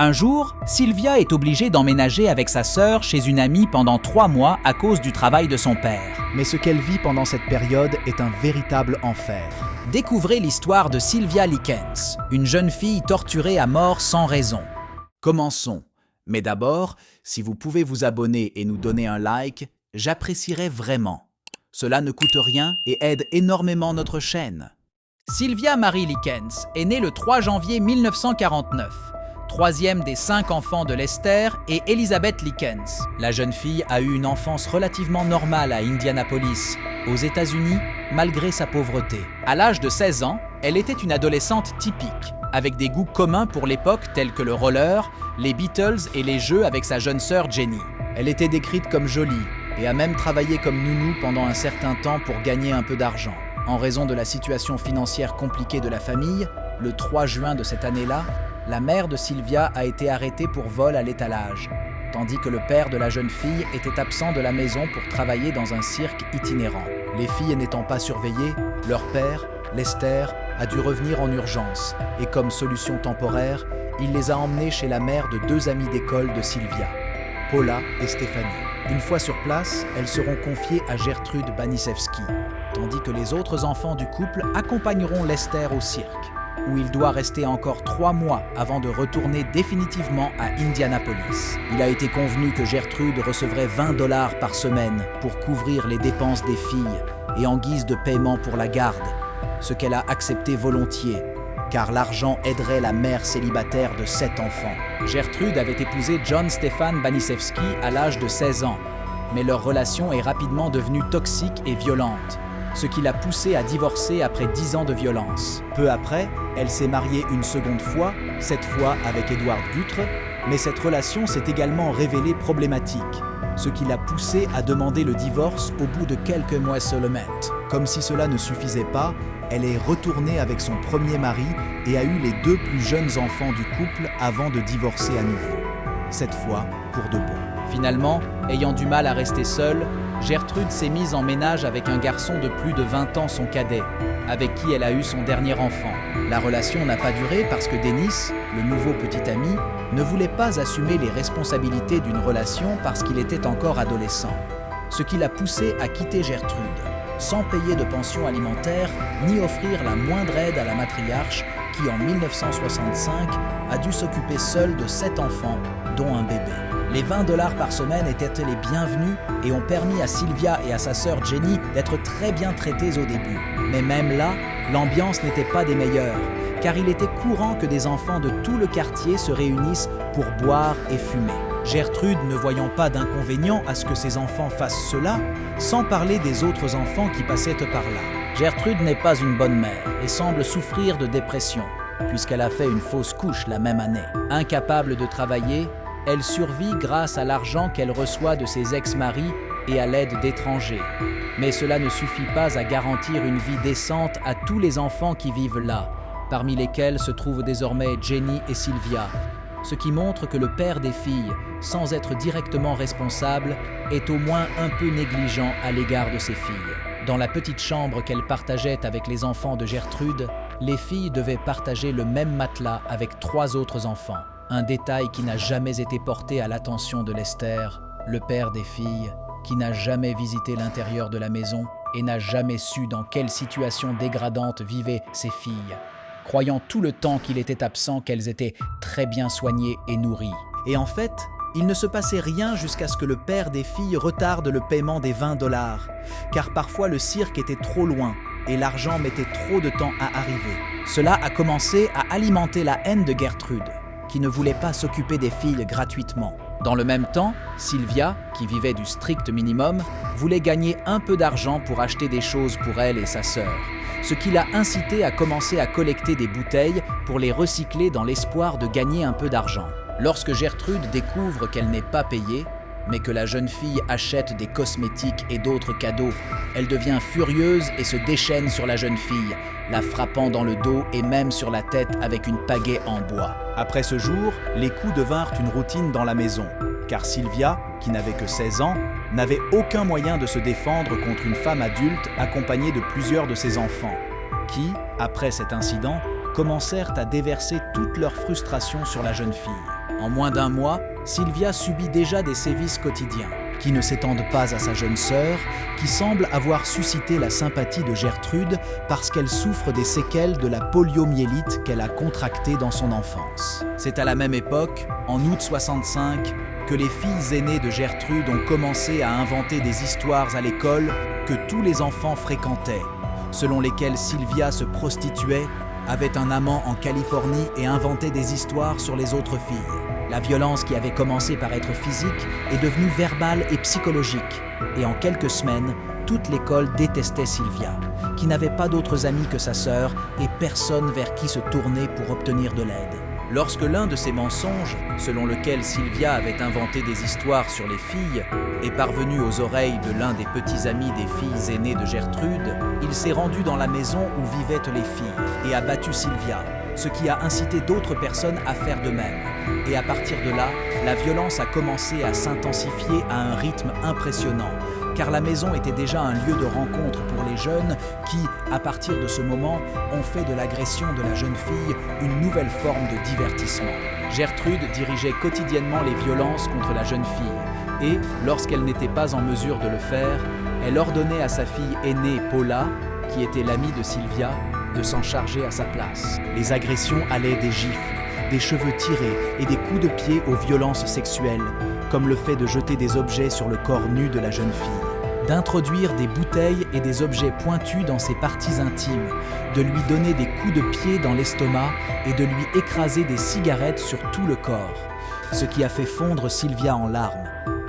Un jour, Sylvia est obligée d'emménager avec sa sœur chez une amie pendant 3 mois à cause du travail de son père. Mais ce qu'elle vit pendant cette période est un véritable enfer. Découvrez l'histoire de Sylvia Likens, une jeune fille torturée à mort sans raison. Commençons. Mais d'abord, si vous pouvez vous abonner et nous donner un like, j'apprécierais vraiment. Cela ne coûte rien et aide énormément notre chaîne. Sylvia Marie Likens est née le 3 janvier 1949, troisième des 5 enfants de Lester et Elizabeth Likens. La jeune fille a eu une enfance relativement normale à Indianapolis, aux États-Unis, malgré sa pauvreté. À l'âge de 16 ans, elle était une adolescente typique, avec des goûts communs pour l'époque tels que le roller, les Beatles et les jeux avec sa jeune sœur Jenny. Elle était décrite comme jolie et a même travaillé comme nounou pendant un certain temps pour gagner un peu d'argent. En raison de la situation financière compliquée de la famille, le 3 juin de cette année-là, la mère de Sylvia a été arrêtée pour vol à l'étalage, tandis que le père de la jeune fille était absent de la maison pour travailler dans un cirque itinérant. Les filles n'étant pas surveillées, leur père, Lester, a dû revenir en urgence et comme solution temporaire, il les a emmenées chez la mère de 2 amies d'école de Sylvia, Paula et Stéphanie. Une fois sur place, elles seront confiées à Gertrude Baniszewski, tandis que les autres enfants du couple accompagneront Lester au cirque, où il doit rester encore 3 mois avant de retourner définitivement à Indianapolis. Il a été convenu que Gertrude recevrait 20 $ par semaine pour couvrir les dépenses des filles et en guise de paiement pour la garde, ce qu'elle a accepté volontiers, car l'argent aiderait la mère célibataire de 7 enfants. Gertrude avait épousé John Stefan Baniszewski à l'âge de 16 ans, mais leur relation est rapidement devenue toxique et violente, ce qui l'a poussée à divorcer après 10 ans de violence. Peu après, elle s'est mariée une seconde fois, cette fois avec Edward Guthre, mais cette relation s'est également révélée problématique, ce qui l'a poussée à demander le divorce au bout de quelques mois seulement. Comme si cela ne suffisait pas, elle est retournée avec son premier mari et a eu les 2 plus jeunes enfants du couple avant de divorcer à nouveau, cette fois pour de bon. Finalement, ayant du mal à rester seule, Gertrude s'est mise en ménage avec un garçon de plus de 20 ans, son cadet, avec qui elle a eu son dernier enfant. La relation n'a pas duré parce que Dennis, le nouveau petit ami, ne voulait pas assumer les responsabilités d'une relation parce qu'il était encore adolescent, ce qui l'a poussé à quitter Gertrude, sans payer de pension alimentaire ni offrir la moindre aide à la matriarche qui, en 1965, a dû s'occuper seule de 7 enfants, dont un bébé. Les 20 $ par semaine étaient les bienvenus et ont permis à Sylvia et à sa sœur Jenny d'être très bien traitées au début. Mais même là, l'ambiance n'était pas des meilleures, car il était courant que des enfants de tout le quartier se réunissent pour boire et fumer. Gertrude, ne voyant pas d'inconvénient à ce que ses enfants fassent cela, sans parler des autres enfants qui passaient par là. Gertrude n'est pas une bonne mère et semble souffrir de dépression, puisqu'elle a fait une fausse couche la même année. Incapable de travailler, elle survit grâce à l'argent qu'elle reçoit de ses ex-maris et à l'aide d'étrangers. Mais cela ne suffit pas à garantir une vie décente à tous les enfants qui vivent là, parmi lesquels se trouvent désormais Jenny et Sylvia, ce qui montre que le père des filles, sans être directement responsable, est au moins un peu négligent à l'égard de ses filles. Dans la petite chambre qu'elle partageait avec les enfants de Gertrude, les filles devaient partager le même matelas avec 3 autres enfants. Un détail qui n'a jamais été porté à l'attention de Lester, le père des filles, qui n'a jamais visité l'intérieur de la maison et n'a jamais su dans quelle situation dégradante vivaient ses filles, croyant tout le temps qu'il était absent qu'elles étaient très bien soignées et nourries. Et en fait, il ne se passait rien jusqu'à ce que le père des filles retarde le paiement des 20 $, car parfois le cirque était trop loin et l'argent mettait trop de temps à arriver. Cela a commencé à alimenter la haine de Gertrude, qui ne voulait pas s'occuper des filles gratuitement. Dans le même temps, Sylvia, qui vivait du strict minimum, voulait gagner un peu d'argent pour acheter des choses pour elle et sa sœur, ce qui l'a incité à commencer à collecter des bouteilles pour les recycler dans l'espoir de gagner un peu d'argent. Lorsque Gertrude découvre qu'elle n'est pas payée, mais que la jeune fille achète des cosmétiques et d'autres cadeaux, elle devient furieuse et se déchaîne sur la jeune fille, la frappant dans le dos et même sur la tête avec une pagaie en bois. Après ce jour, les coups devinrent une routine dans la maison, car Sylvia, qui n'avait que 16 ans, n'avait aucun moyen de se défendre contre une femme adulte accompagnée de plusieurs de ses enfants, qui, après cet incident, commencèrent à déverser toute leur frustration sur la jeune fille. En moins d'un mois, Sylvia subit déjà des sévices quotidiens, qui ne s'étendent pas à sa jeune sœur, qui semble avoir suscité la sympathie de Gertrude parce qu'elle souffre des séquelles de la poliomyélite qu'elle a contractée dans son enfance. C'est à la même époque, en août 65, que les filles aînées de Gertrude ont commencé à inventer des histoires à l'école que tous les enfants fréquentaient, selon lesquelles Sylvia se prostituait, avait un amant en Californie et inventait des histoires sur les autres filles. La violence qui avait commencé par être physique est devenue verbale et psychologique. Et en quelques semaines, toute l'école détestait Sylvia, qui n'avait pas d'autres amis que sa sœur et personne vers qui se tourner pour obtenir de l'aide. Lorsque l'un de ces mensonges, selon lequel Sylvia avait inventé des histoires sur les filles, est parvenu aux oreilles de l'un des petits amis des filles aînées de Gertrude, il s'est rendu dans la maison où vivaient les filles et a battu Sylvia, ce qui a incité d'autres personnes à faire de même. Et à partir de là, la violence a commencé à s'intensifier à un rythme impressionnant, car la maison était déjà un lieu de rencontre pour les jeunes qui, à partir de ce moment, ont fait de l'agression de la jeune fille une nouvelle forme de divertissement. Gertrude dirigeait quotidiennement les violences contre la jeune fille et, lorsqu'elle n'était pas en mesure de le faire, elle ordonnait à sa fille aînée Paula, qui était l'amie de Sylvia, de s'en charger à sa place. Les agressions allaient des gifles, des cheveux tirés et des coups de pied aux violences sexuelles, comme le fait de jeter des objets sur le corps nu de la jeune fille, d'introduire des bouteilles et des objets pointus dans ses parties intimes, de lui donner des coups de pied dans l'estomac et de lui écraser des cigarettes sur tout le corps, ce qui a fait fondre Sylvia en larmes,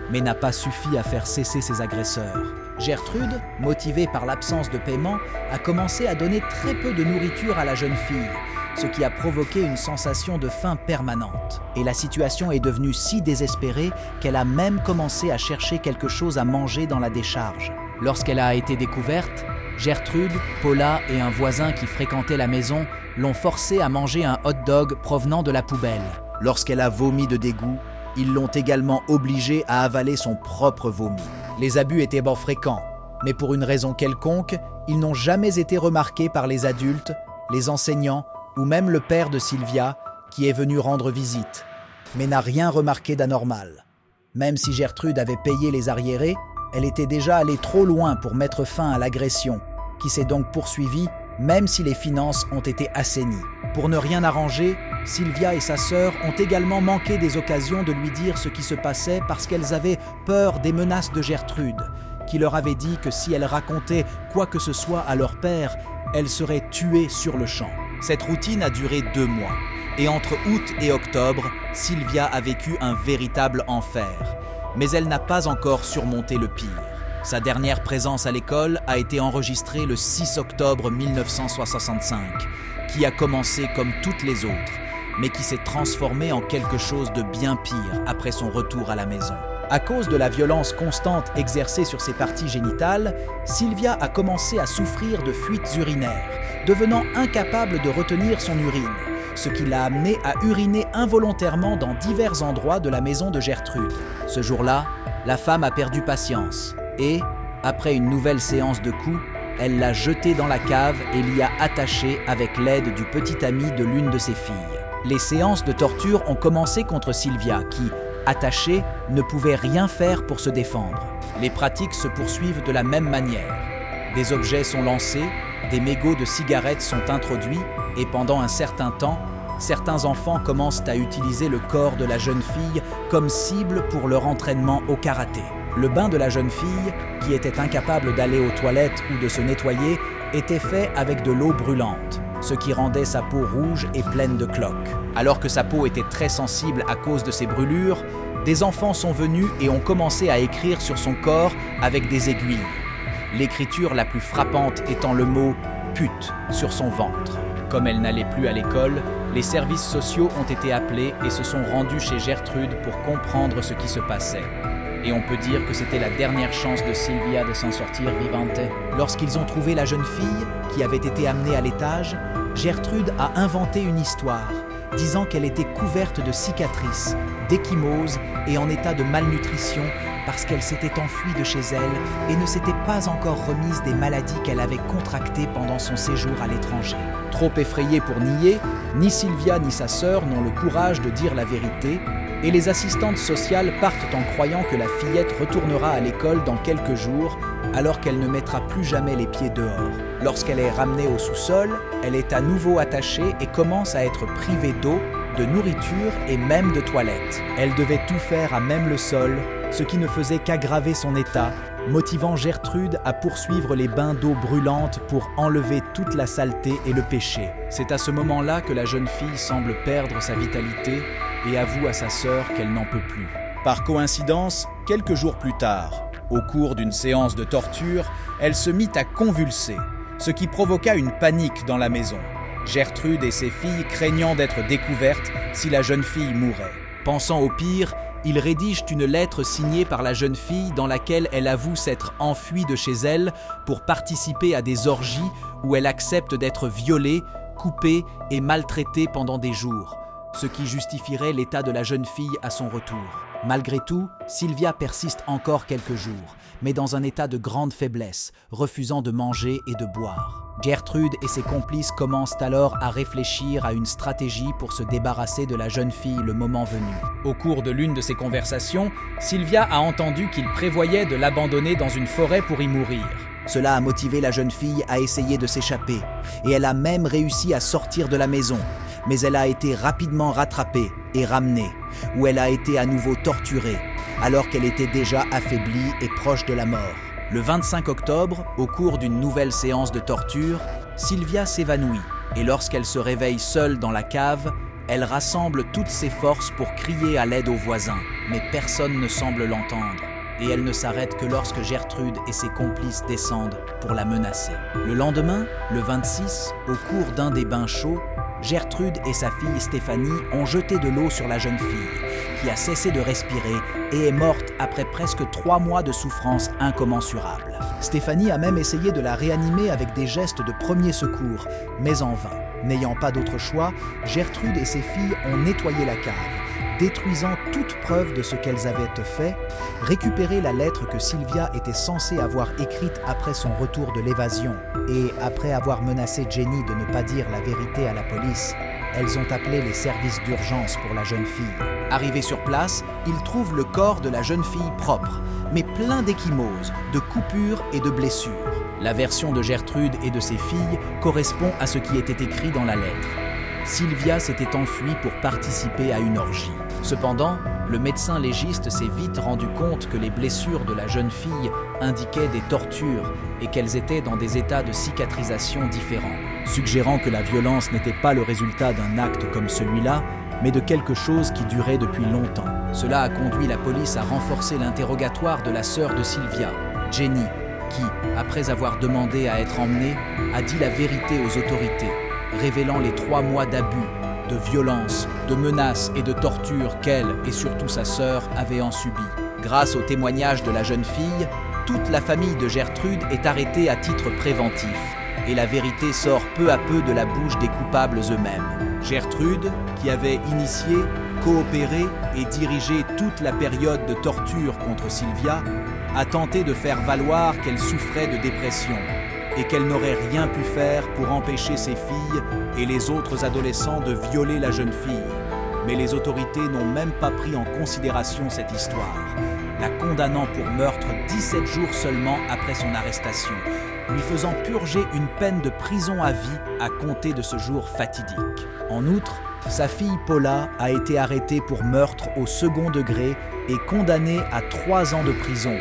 mais n'a pas suffi à faire cesser ses agresseurs. Gertrude, motivée par l'absence de paiement, a commencé à donner très peu de nourriture à la jeune fille, ce qui a provoqué une sensation de faim permanente. Et la situation est devenue si désespérée qu'elle a même commencé à chercher quelque chose à manger dans la décharge. Lorsqu'elle a été découverte, Gertrude, Paula et un voisin qui fréquentait la maison l'ont forcée à manger un hot dog provenant de la poubelle. Lorsqu'elle a vomi de dégoût, ils l'ont également obligée à avaler son propre vomi. Les abus étaient fréquents, mais pour une raison quelconque, ils n'ont jamais été remarqués par les adultes, les enseignants ou même le père de Sylvia, qui est venu rendre visite, mais n'a rien remarqué d'anormal. Même si Gertrude avait payé les arriérés, elle était déjà allée trop loin pour mettre fin à l'agression, qui s'est donc poursuivie même si les finances ont été assainies. Pour ne rien arranger, Sylvia et sa sœur ont également manqué des occasions de lui dire ce qui se passait parce qu'elles avaient peur des menaces de Gertrude, qui leur avait dit que si elles racontaient quoi que ce soit à leur père, elles seraient tuées sur le champ. Cette routine a duré 2 mois, et entre août et octobre, Sylvia a vécu un véritable enfer. Mais elle n'a pas encore surmonté le pire. Sa dernière présence à l'école a été enregistrée le 6 octobre 1965, qui a commencé comme toutes les autres, mais qui s'est transformée en quelque chose de bien pire après son retour à la maison. À cause de la violence constante exercée sur ses parties génitales, Sylvia a commencé à souffrir de fuites urinaires, devenant incapable de retenir son urine, ce qui l'a amenée à uriner involontairement dans divers endroits de la maison de Gertrude. Ce jour-là, la femme a perdu patience et, après une nouvelle séance de coups, elle l'a jetée dans la cave et l'y a attachée avec l'aide du petit ami de l'une de ses filles. Les séances de torture ont commencé contre Sylvia qui, attachée, ne pouvait rien faire pour se défendre. Les pratiques se poursuivent de la même manière. Des objets sont lancés, des mégots de cigarettes sont introduits et pendant un certain temps, certains enfants commencent à utiliser le corps de la jeune fille comme cible pour leur entraînement au karaté. Le bain de la jeune fille, qui était incapable d'aller aux toilettes ou de se nettoyer, était fait avec de l'eau brûlante, ce qui rendait sa peau rouge et pleine de cloques. Alors que sa peau était très sensible à cause de ses brûlures, des enfants sont venus et ont commencé à écrire sur son corps avec des aiguilles. L'écriture la plus frappante étant le mot « pute » sur son ventre. Comme elle n'allait plus à l'école, les services sociaux ont été appelés et se sont rendus chez Gertrude pour comprendre ce qui se passait. Et on peut dire que c'était la dernière chance de Sylvia de s'en sortir vivante. Lorsqu'ils ont trouvé la jeune fille, qui avait été amenée à l'étage, Gertrude a inventé une histoire, disant qu'elle était couverte de cicatrices, d'ecchymoses et en état de malnutrition parce qu'elle s'était enfuie de chez elle et ne s'était pas encore remise des maladies qu'elle avait contractées pendant son séjour à l'étranger. Trop effrayées pour nier, ni Sylvia ni sa sœur n'ont le courage de dire la vérité, et les assistantes sociales partent en croyant que la fillette retournera à l'école dans quelques jours, alors qu'elle ne mettra plus jamais les pieds dehors. Lorsqu'elle est ramenée au sous-sol, elle est à nouveau attachée et commence à être privée d'eau, de nourriture et même de toilettes. Elle devait tout faire à même le sol, ce qui ne faisait qu'aggraver son état, motivant Gertrude à poursuivre les bains d'eau brûlante pour enlever toute la saleté et le péché. C'est à ce moment-là que la jeune fille semble perdre sa vitalité et avoue à sa sœur qu'elle n'en peut plus. Par coïncidence, quelques jours plus tard, au cours d'une séance de torture, elle se mit à convulser, ce qui provoqua une panique dans la maison. Gertrude et ses filles craignant d'être découvertes si la jeune fille mourait. Pensant au pire, ils rédigent une lettre signée par la jeune fille dans laquelle elle avoue s'être enfuie de chez elle pour participer à des orgies où elle accepte d'être violée, coupée et maltraitée pendant des jours, ce qui justifierait l'état de la jeune fille à son retour. Malgré tout, Sylvia persiste encore quelques jours, mais dans un état de grande faiblesse, refusant de manger et de boire. Gertrude et ses complices commencent alors à réfléchir à une stratégie pour se débarrasser de la jeune fille le moment venu. Au cours de l'une de ces conversations, Sylvia a entendu qu'il prévoyait de l'abandonner dans une forêt pour y mourir. Cela a motivé la jeune fille à essayer de s'échapper, et elle a même réussi à sortir de la maison, mais elle a été rapidement rattrapée et ramenée, où elle a été à nouveau torturée, alors qu'elle était déjà affaiblie et proche de la mort. Le 25 octobre, au cours d'une nouvelle séance de torture, Sylvia s'évanouit, et lorsqu'elle se réveille seule dans la cave, elle rassemble toutes ses forces pour crier à l'aide aux voisins, mais personne ne semble l'entendre. Et elle ne s'arrête que lorsque Gertrude et ses complices descendent pour la menacer. Le lendemain, le 26, au cours d'un des bains chauds, Gertrude et sa fille Stéphanie ont jeté de l'eau sur la jeune fille, qui a cessé de respirer et est morte après presque 3 mois de souffrance incommensurables. Stéphanie a même essayé de la réanimer avec des gestes de premier secours, mais en vain. N'ayant pas d'autre choix, Gertrude et ses filles ont nettoyé la cave, détruisant toute preuve de ce qu'elles avaient fait, récupéré la lettre que Sylvia était censée avoir écrite après son retour de l'évasion, et après avoir menacé Jenny de ne pas dire la vérité à la police, elles ont appelé les services d'urgence pour la jeune fille. Arrivés sur place, ils trouvent le corps de la jeune fille propre, mais plein d'ecchymoses, de coupures et de blessures. La version de Gertrude et de ses filles correspond à ce qui était écrit dans la lettre. Sylvia s'était enfuie pour participer à une orgie. Cependant, le médecin légiste s'est vite rendu compte que les blessures de la jeune fille indiquaient des tortures et qu'elles étaient dans des états de cicatrisation différents, suggérant que la violence n'était pas le résultat d'un acte comme celui-là, mais de quelque chose qui durait depuis longtemps. Cela a conduit la police à renforcer l'interrogatoire de la sœur de Sylvia, Jenny, qui, après avoir demandé à être emmenée, a dit la vérité aux autorités, révélant les 3 mois d'abus, de violence, de menaces et de tortures qu'elle et surtout sa sœur avaient en subi. Grâce au témoignage de la jeune fille, toute la famille de Gertrude est arrêtée à titre préventif et la vérité sort peu à peu de la bouche des coupables eux-mêmes. Gertrude, qui avait initié, coopéré et dirigé toute la période de torture contre Sylvia, a tenté de faire valoir qu'elle souffrait de dépression et qu'elle n'aurait rien pu faire pour empêcher ses filles et les autres adolescents de violer la jeune fille. Mais les autorités n'ont même pas pris en considération cette histoire, la condamnant pour meurtre 17 jours seulement après son arrestation, lui faisant purger une peine de prison à vie à compter de ce jour fatidique. En outre, sa fille Paula a été arrêtée pour meurtre au second degré et condamnée à 3 ans de prison,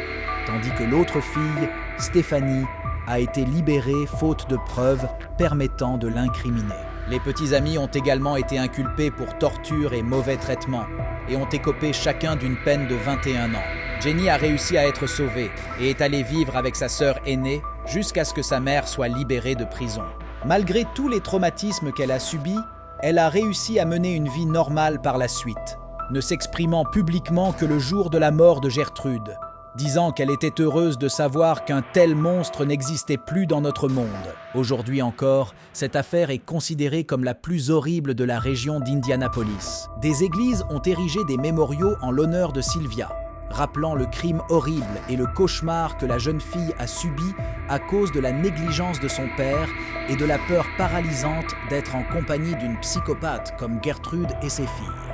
tandis que l'autre fille, Stéphanie, a été libérée faute de preuves permettant de l'incriminer. Les petits amis ont également été inculpés pour torture et mauvais traitement et ont écopé chacun d'une peine de 21 ans. Jenny a réussi à être sauvée et est allée vivre avec sa sœur aînée jusqu'à ce que sa mère soit libérée de prison. Malgré tous les traumatismes qu'elle a subis, elle a réussi à mener une vie normale par la suite, ne s'exprimant publiquement que le jour de la mort de Gertrude, disant qu'elle était heureuse de savoir qu'un tel monstre n'existait plus dans notre monde. Aujourd'hui encore, cette affaire est considérée comme la plus horrible de la région d'Indianapolis. Des églises ont érigé des mémoriaux en l'honneur de Sylvia, rappelant le crime horrible et le cauchemar que la jeune fille a subi à cause de la négligence de son père et de la peur paralysante d'être en compagnie d'une psychopathe comme Gertrude et ses filles.